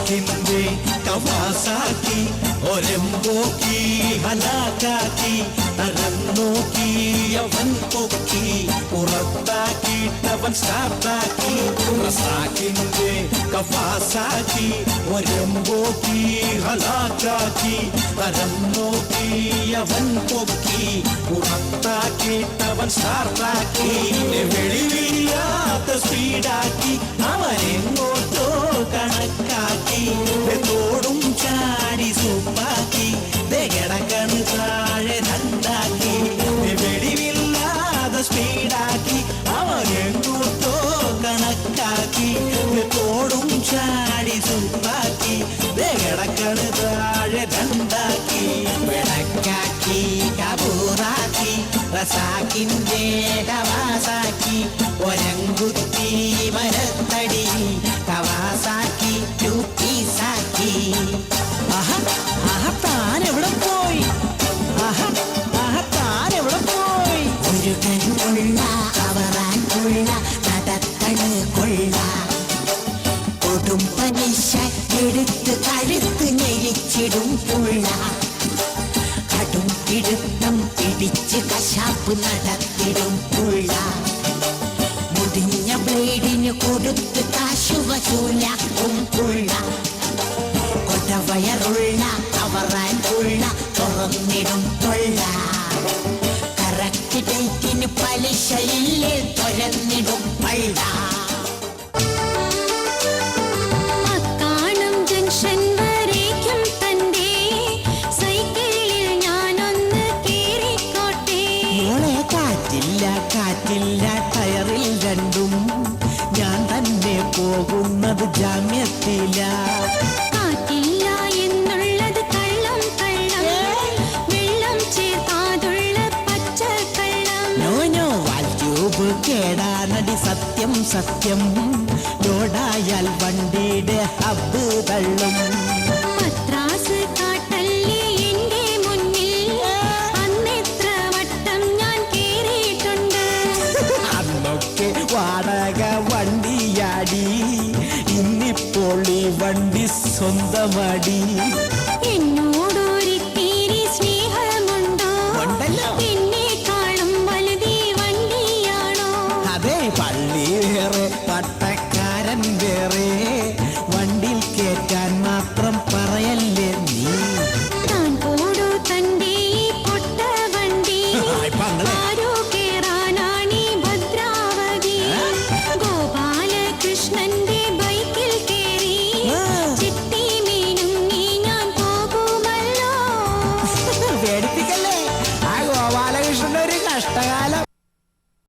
റസാക്കിന്റെ Kawasaki ഒരെമ്പോക്കി ഹലാക്കാക്കി തരം നോക്കി അവൻ പൊക്കി പുറത്താക്കിയിട്ടവൻ സ്റ്റാർട്ടാക്കി റസാക്കിന്റെ കവാസാക്കി ഒരെമ്പോക്കി ഹലാക്കാക്കി തരം നോക്കി അവൻ പൊക്കി പുറത്താക്കിയിട്ടവൻ സ്റ്റാർട്ടാക്കി വെളിവില്ലാത്ത സ്പീഡാക്കി അവനെങ്ങോട്ടോ കണക്കാക്കി തോടും ചാടി സൂപ്പാക്കി കിടക്കണ് താഴെ രണ്ടാക്കി വെളിവില്ലാതെ സ്പീഡാക്കി അവനെങ്ങോട്ടോ കണക്കാക്കി തോടും ചാടി സൂപ്പാക്കി കിടക്കണ് താഴെ രണ്ടാക്കി വിളക്കാക്കി കബൂറാക്കി റസാക്കിന്റെ കവാസാക്കി ഒരങ്കുത്തി മരത്തടി കവാസാക്കി ടൂപ്പീസാക്കി താനെവിടെ പോയി താനെവിടെ പോയി ഒരു കണ്ണുള്ള അവറാൻ കൊള്ള നടത്തണ് കൊള്ള കൊടും പനിശ എടുത്ത് കഴുത്ത് ഞെരിച്ചിടും പുള്ള കടും പിടുത്തം പിടിച്ച് കശാപ്പ് നടത്തിടും പുള്ള മുടിഞ്ഞ ബ്ലേഡിന് കൊടുത്ത് കാശു വസൂലാക്കും പുള്ള കൊടവയറുള്ള അവറാൻ പുള്ള തുറന്നിടും കൊള്ള കറക്റ്റ് ഡേറ്റിന് പലിശയില്ലേ തുറന്നിടും പള്ള കാറ്റില്ല ടയറിൽ രണ്ടും ഞാൻ തന്നെ പോകുന്നത് ജാമ്യത്തില കാറ്റില്ല എന്നുള്ളത് കള്ളം കള്ളം വെള്ളം ചേർക്കാതുള്ള പച്ചക്കള്ളം നോനോ വാൽട്യൂബ് കേടാനടി സത്യം സത്യം ലോഡായാൽ വണ്ടിയുടെ ഹബ്ബ് തള്ളും മദ്രാസ് കാട്ടല്ലേ എന്റെ മുന്നിൽ അന്നെത്ര വട്ടം ഞാൻ കേറിയിട്ടുണ്ട് അന്നൊക്കെ വാടക വണ്ടിയാടി ഇന്നിപ്പോൾ ഈ വണ്ടി സ്വന്തമാടി എന്നോടൊരിത്തിരി സ്നേഹമുണ്ടോ എന്നെക്കാളും വലുതീ വണ്ടിയാണോ അതെ പള്ളി വേറെ പട്ടക്കാരൻ വേറെ വണ്ടിയിൽ കേറ്റാൻ മാത്രം പറയല്ലേ നീ താൻ പോടോ തന്റെ പൊട്ട വണ്ടി ആരോ കേറാനാണീ ഭദ്രാവതി ഗോപാലകൃഷ്ണന്റെ ബൈക്കിൽ കേറി ചിട്ടി മീനും നീ ഞാൻ പോകുമല്ലോ പേടിപ്പിക്കല്ലേ ആ ഗോപാലകൃഷ്ണന്റെ ഒരു കഷ്ടകാലം